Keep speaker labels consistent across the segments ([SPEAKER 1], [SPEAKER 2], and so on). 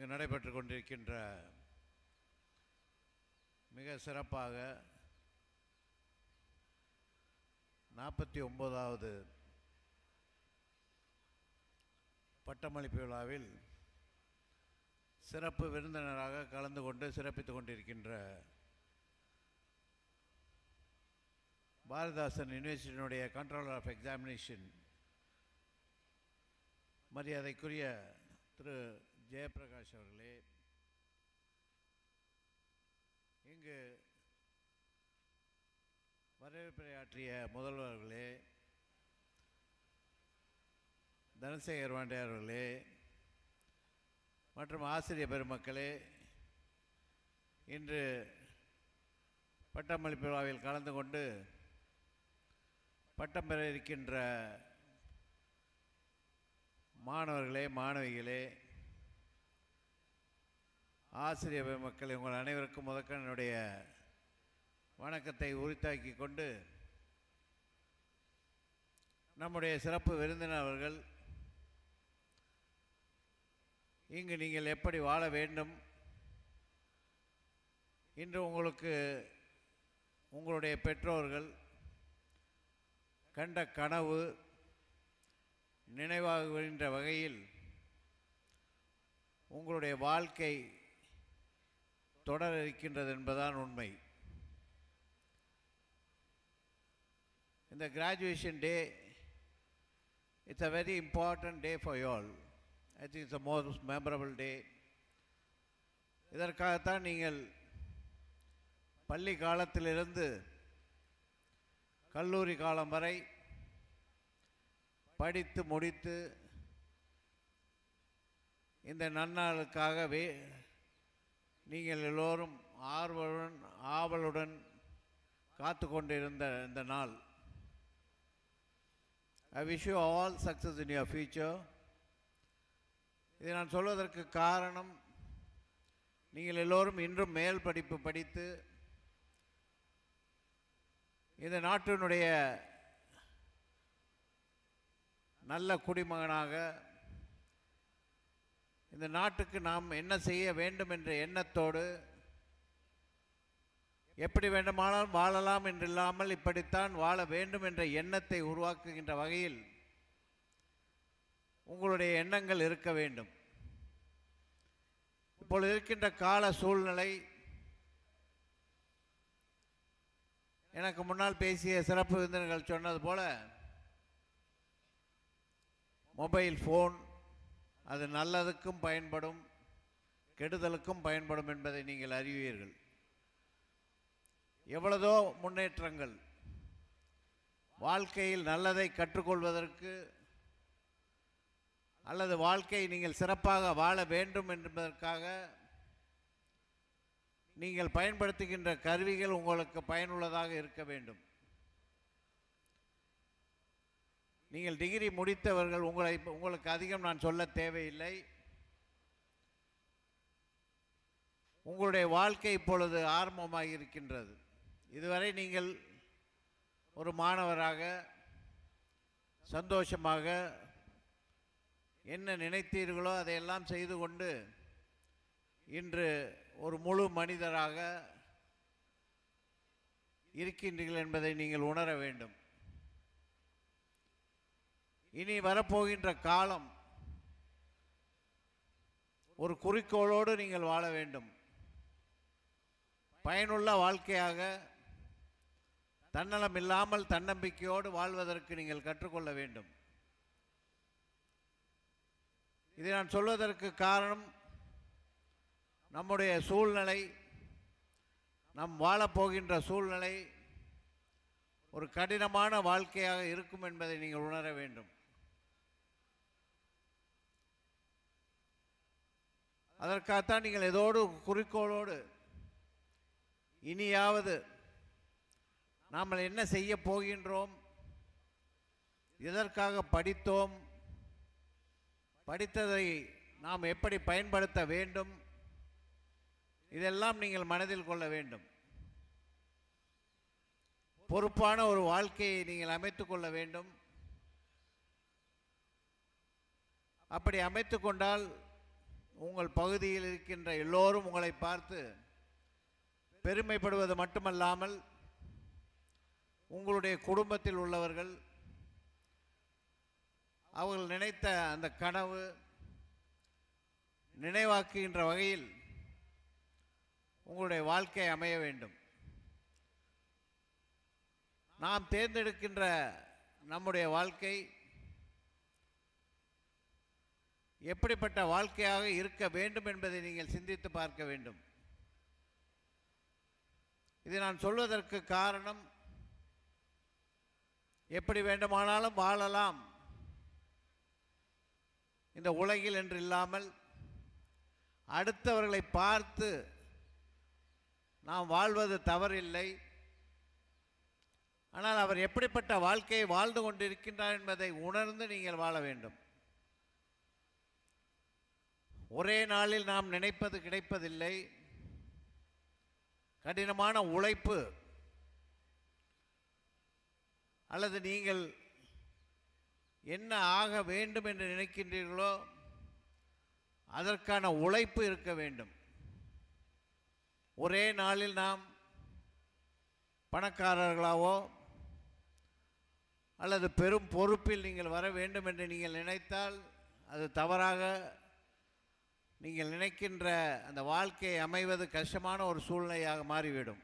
[SPEAKER 1] இங்கு நடைபெற்று கொண்டிருக்கின்ற மிக சிறப்பாக 49வது பட்டமளிப்பு விழாவில் சிறப்பு விருந்தினராக கலந்து கொண்டு சிறப்பித்துக் கொண்டிருக்கின்ற பாரதிதாசன் யூனிவர்சிட்டியினுடைய கண்ட்ரோலர் ஆஃப் எக்ஸாமினேஷன் மரியாதைக்குரிய திரு ஜெயபிரகாஷ் அவர்களே, இங்கு வரவேற்புரையாற்றிய முதல்வர்களே, தனசேகர் வாண்டியார் அவர்களே மற்றும் ஆசிரியர் பெருமக்களே, இன்று பட்டமளிப்பு விழாவில் கலந்து கொண்டு பட்டம் பெற இருக்கின்ற மாணவர்களே, மாணவிகளே, ஆசிரியர் பெருமக்களே, உங்கள் அனைவருக்கும் முதற்க என்னுடைய வணக்கத்தை உரித்தாக்கி கொண்டு நம்முடைய சிறப்பு விருந்தினர் அவர்கள் இங்கு நீங்கள் எப்படி வாழ வேண்டும், இன்று உங்களுக்கு உங்களுடைய பெற்றோர்கள் கண்ட கனவு நினைவாகுகின்ற வகையில் உங்களுடைய வாழ்க்கை தொடர இருக்கின்றது என்பதுதான் உண்மை. இந்த graduation day, it's a very important day for you all. I think it's the most memorable day. இதற்காகத்தான் நீங்கள் பள்ளி காலத்திலிருந்து கல்லூரி காலம் வரை படித்து முடித்து இந்த நன்னாளுக்காகவே நீங்கள் எல்லோரும் ஆவலுடன் காத்து கொண்டிருந்த இந்த நாள். I wish you all success in your future. இதை நான் சொல்வதற்கு காரணம், நீங்கள் எல்லோரும் இன்றும் மேல் படிப்பு படித்து இந்த நாட்டினுடைய நல்ல குடிமகனாக இந்த நாட்டுக்கு நாம் என்ன செய்ய வேண்டும் என்ற எண்ணத்தோடு எப்படி வேண்டுமானாலும் வாழலாம் என்றில்லாமல் இப்படித்தான் வாழ வேண்டும் என்ற எண்ணத்தை உருவாக்குகின்ற வகையில் உங்களுடைய எண்ணங்கள் இருக்க வேண்டும். இப்பொழுது இருக்கின்ற கால சூழ்நிலை, எனக்கு முன்னால் பேசிய சிறப்பு விருந்தினர்கள் சொன்னது போல, மொபைல் ஃபோன் அது நல்லதுக்கும் பயன்படும், கெடுதலுக்கும் பயன்படும் என்பதை நீங்கள் அறிவீர்கள். எவ்வளதோ முன்னேற்றங்கள் வாழ்க்கையில் நல்லதை கற்றுக்கொள்வதற்கு அல்லது வாழ்க்கையை நீங்கள் சிறப்பாக வாழ வேண்டும் என்பதற்காக நீங்கள் பயன்படுத்துகின்ற கருவிகள் உங்களுக்கு பயனுள்ளதாக இருக்க வேண்டும். நீங்கள் டிகிரி முடித்தவர்கள், உங்களுக்கு அதிகம் நான் சொல்ல தேவையில்லை. உங்களுடைய வாழ்க்கை இப்பொழுது ஆரம்பமாக இருக்கின்றது. இதுவரை நீங்கள் ஒரு மாணவராக சந்தோஷமாக என்ன நினைத்தீர்களோ அதையெல்லாம் செய்து கொண்டு இன்று ஒரு முழு மனிதராக இருக்கின்றீர்கள் என்பதை நீங்கள் உணர வேண்டும். இனி வரப்போகின்ற காலம் ஒரு குறிக்கோளோடு நீங்கள் வாழ வேண்டும். பயனுள்ள வாழ்க்கையாக தன்னலம் இல்லாமல் தன்னம்பிக்கையோடு வாழ்வதற்கு நீங்கள் கற்றுக்கொள்ள வேண்டும். இதை நான் சொல்வதற்கு காரணம், நம்முடைய சூழ்நிலை, நாம் வாழப்போகின்ற சூழ்நிலை ஒரு கடினமான வாழ்க்கையாக இருக்கும் என்பதை நீங்கள் உணர வேண்டும். அதற்காகத்தான் நீங்கள் ஏதோடு குறிக்கோளோடு இனியாவது நாம் என்ன செய்ய போகின்றோம், எதற்காக படித்தோம், படித்ததை நாம் எப்படி பயன்படுத்த வேண்டும், இதெல்லாம் நீங்கள் மனதில் கொள்ள வேண்டும். பொறுப்பான ஒரு வாழ்க்கையை நீங்கள் அமைத்துக் கொள்ள வேண்டும். அப்படி அமைத்து கொண்டால் உங்கள் பகுதியில் இருக்கின்ற எல்லோரும் உங்களை பார்த்து பெருமைப்படுவது மட்டுமல்லாமல் உங்களுடைய குடும்பத்தில் உள்ளவர்கள் அவர்கள் நினைத்த அந்த கனவு நினைவாக்குகின்ற வகையில் உங்களுடைய வாழ்க்கை அமைய வேண்டும். நாம் தேர்ந்தெடுக்கின்ற நம்முடைய வாழ்க்கை எப்படிப்பட்ட வாழ்க்கையாக இருக்க வேண்டும் என்பதை நீங்கள் சிந்தித்து பார்க்க வேண்டும். இதை நான் சொல்வதற்கு காரணம், எப்படி வேண்டுமானாலும் வாழலாம் இந்த உலகில் என்று இல்லாமல் அடுத்தவர்களை பார்த்து நாம் வாழ்வது தவறில்லை. ஆனால் அவர் எப்படிப்பட்ட வாழ்க்கையை வாழ்ந்து கொண்டிருக்கின்றார் என்பதை உணர்ந்து நீங்கள் வாழ வேண்டும். ஒரே நாளில் நாம் நினைப்பது கிடைப்பதில்லை. கடினமான உழைப்பு அல்லது நீங்கள் என்ன ஆக வேண்டும் என்று நினைக்கின்றீர்களோ அதற்கான உழைப்பு இருக்க வேண்டும். ஒரே நாளில் நாம் பணக்காரர்களாவோ அல்லது பெரும் பொறுப்பில் நீங்கள் வர வேண்டும் என்று நீங்கள் நினைத்தால் அது தவறாக நீங்கள் நினைக்கின்ற அந்த வாழ்க்கையை அமைவது கஷ்டமான ஒரு சூழ்நிலையாக மாறிவிடும்.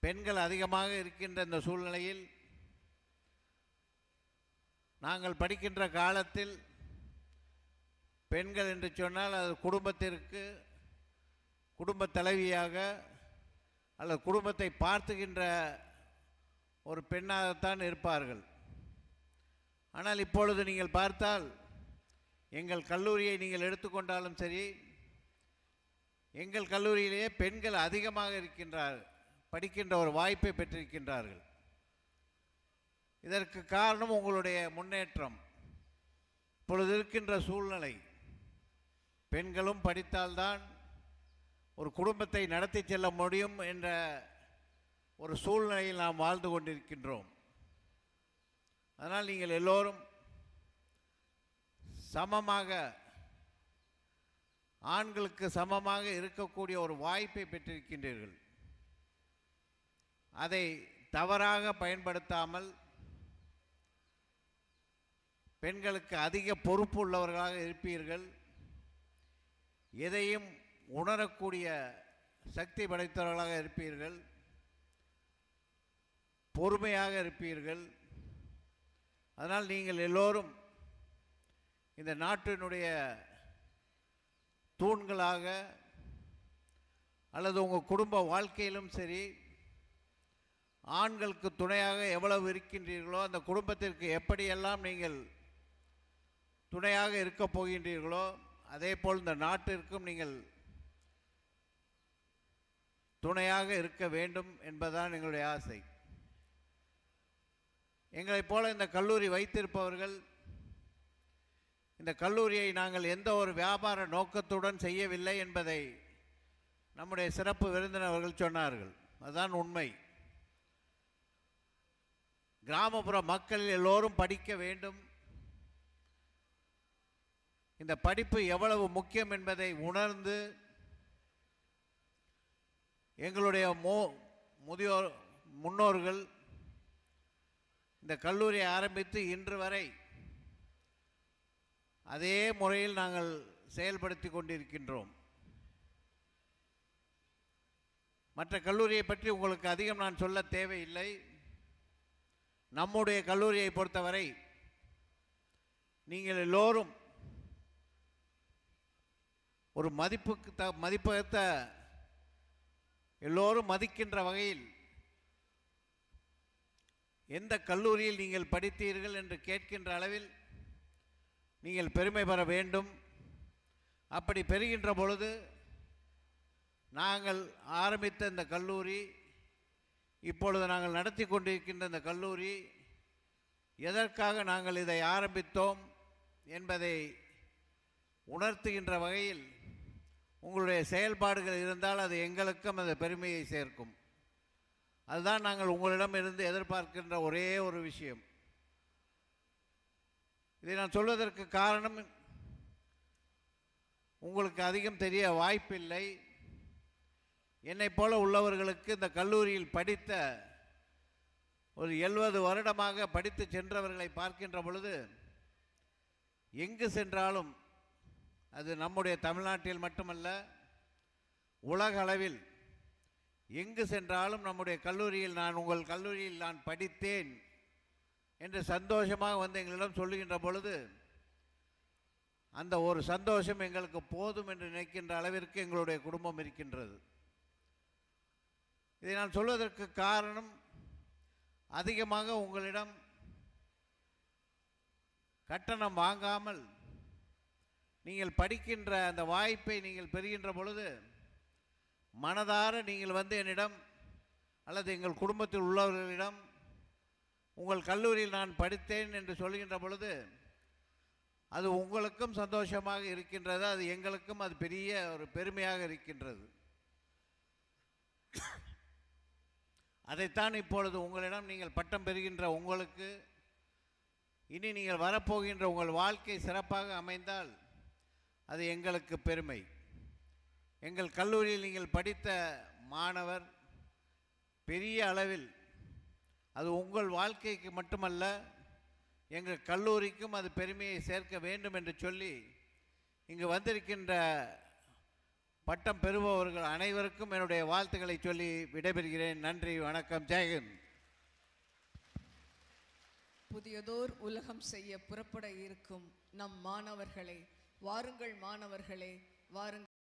[SPEAKER 1] பெண்கள் அதிகமாக இருக்கின்ற இந்த சூழ்நிலையில் நாங்கள் படிக்கின்ற காலத்தில் பெண்கள் என்று சொன்னால் அது குடும்பத்திற்கு குடும்ப தலைவியாக அல்லது குடும்பத்தை பார்த்துக்கின்ற ஒரு பெண்ணாகத்தான் இருப்பார்கள். ஆனால் இப்பொழுது நீங்கள் பார்த்தால் எங்கள் கல்லூரியை நீங்கள் எடுத்துக்கொண்டாலும் சரி, எங்கள் கல்லூரியிலேயே பெண்கள் அதிகமாக இருக்கின்றார்கள், படிக்கின்ற ஒரு வாய்ப்பை பெற்றிருக்கின்றார்கள். இதற்கு காரணம் உங்களுடைய முன்னேற்றம். இப்பொழுது இருக்கின்ற சூழ்நிலை, பெண்களும் படித்தால்தான் ஒரு குடும்பத்தை நடத்தி செல்ல முடியும் என்ற ஒரு சூழ்நிலையில் நாம் வாழ்ந்து கொண்டிருக்கின்றோம். அதனால் நீங்கள் எல்லோரும் சமமாக, ஆண்களுக்கு சமமாக இருக்கக்கூடிய ஒரு வாய்ப்பை பெற்றிருக்கின்றீர்கள். அதை தவறாக பயன்படுத்தாமல் பெண்களுக்கு அதிக பொறுப்பு உள்ளவர்களாக இருப்பீர்கள். எதையும் உணரக்கூடிய சக்தி படைத்தவர்களாக இருப்பீர்கள். பொறுமையாக இருப்பீர்கள். அதனால் நீங்கள் எல்லோரும் இந்த நாட்டினுடைய தூண்களாக அல்லது உங்கள் குடும்ப வாழ்க்கையிலும் சரி, ஆண்களுக்கு துணையாக எவ்வளவு இருக்கின்றீர்களோ அந்த குடும்பத்திற்கு எப்படியெல்லாம் நீங்கள் துணையாக இருக்கப் போகின்றீர்களோ அதே போல் இந்த நாட்டிற்கும் நீங்கள் துணையாக இருக்க வேண்டும் என்பதுதான் எங்களுடைய ஆசை. எங்களைப் போல இந்த கல்லூரி வைத்திருப்பவர்கள் இந்த கல்லூரியை நாங்கள் எந்த ஒரு வியாபார நோக்கத்துடன் செய்யவில்லை என்பதை நம்முடைய சிறப்பு விருந்தினர்கள் சொன்னார்கள். அதுதான் உண்மை. கிராமப்புற மக்கள் எல்லோரும் படிக்க வேண்டும், இந்த படிப்பு எவ்வளவு முக்கியம் என்பதை உணர்ந்து எங்களுடைய முன்னோர்கள் இந்த கல்லூரியை ஆரம்பித்து இன்று வரை அதே முறையில் நாங்கள் செயல்படுத்தி கொண்டிருக்கின்றோம். மற்ற கல்லூரியை பற்றி உங்களுக்கு அதிகம் நான் சொல்ல தேவையில்லை. நம்முடைய கல்லூரியை பொறுத்தவரை நீங்கள் எல்லோரும் ஒரு மதிப்பகத்த எல்லோரும் மதிக்கின்ற வகையில் எந்த கல்லூரியில் நீங்கள் படித்தீர்கள் என்று கேட்கின்ற அளவில் நீங்கள் பெருமை பெற வேண்டும். அப்படி பெறுகின்ற பொழுது நாங்கள் ஆரம்பித்த இந்த கல்லூரி, இப்பொழுது நாங்கள் நடத்தி கொண்டிருக்கின்ற இந்த கல்லூரி எதற்காக நாங்கள் இதை ஆரம்பித்தோம் என்பதை உணர்த்துகின்ற வகையில் உங்களுடைய செயல்பாடுகள் இருந்தால் அது எங்களுக்கும் அந்த பெருமையை சேர்க்கும். அதுதான் நாங்கள் உங்களிடம் இருந்து எதிர்பார்க்கின்ற ஒரே ஒரு விஷயம். இதை நான் சொல்வதற்கு காரணம், உங்களுக்கு அதிகம் தெரிய வாய்ப்பில்லை. என்னைப் போல உள்ளவர்களுக்கு இந்த கல்லூரியில் படித்த ஒரு 70 வருடமாக படித்து சென்றவர்களை பார்க்கின்ற பொழுது, எங்கு சென்றாலும், அது நம்முடைய தமிழ்நாட்டில் மட்டுமல்ல, உலக அளவில் எங்கு சென்றாலும் நம்முடைய கல்லூரியில் உங்கள் கல்லூரியில் நான் படித்தேன் என்று சந்தோஷமாக வந்து எங்களிடம் சொல்லுகின்ற பொழுது, அந்த ஒரு சந்தோஷம் எங்களுக்கு போதும் என்று நினைக்கின்ற அளவிற்கு எங்களுடைய குடும்பம் இருக்கின்றது. இதை நான் சொல்வதற்கு காரணம், அதிகமாக உங்களிடம் கட்டணம் வாங்காமல் நீங்கள் படிக்கின்ற அந்த வாய்ப்பை நீங்கள் பெறுகின்ற பொழுது, மனதார நீங்கள் வந்து என்னிடம் அல்லது எங்கள் குடும்பத்தில் உள்ளவர்களிடம் உங்கள் கல்லூரியில் நான் படித்தேன் என்று சொல்கின்ற பொழுது, அது உங்களுக்கும் சந்தோஷமாக இருக்கின்றது, அது எங்களுக்கும் அது பெரிய ஒரு பெருமையாக இருக்கின்றது. அதைத்தான் இப்பொழுது உங்களிடம் நீங்கள் பட்டம் பெறுகின்ற உங்களுக்கு, இனி நீங்கள் வரப்போகின்ற உங்கள் வாழ்க்கை சிறப்பாக அமைந்தால் அது எங்களுக்கு பெருமை. எங்கள் கல்லூரியில் நீங்கள் படித்த மாணவர் பெரிய அளவில், அது உங்கள் வாழ்க்கைக்கு மட்டுமல்ல, எங்கள் கல்லூரிக்கும் அது பெருமையை சேர்க்க வேண்டும் என்று சொல்லி இங்கு வந்திருக்கின்ற பட்டம் பெறுபவர்கள் அனைவருக்கும் என்னுடைய வாழ்த்துக்களை சொல்லி விடைபெறுகிறேன். நன்றி, வணக்கம், ஜெயஹிந்த்.
[SPEAKER 2] புதியதோர் உலகம் செய்ய புறப்பட இருக்கும் நம் மாணவர்களே, வாருங்கள் மாணவர்களே, வாருங்கள்.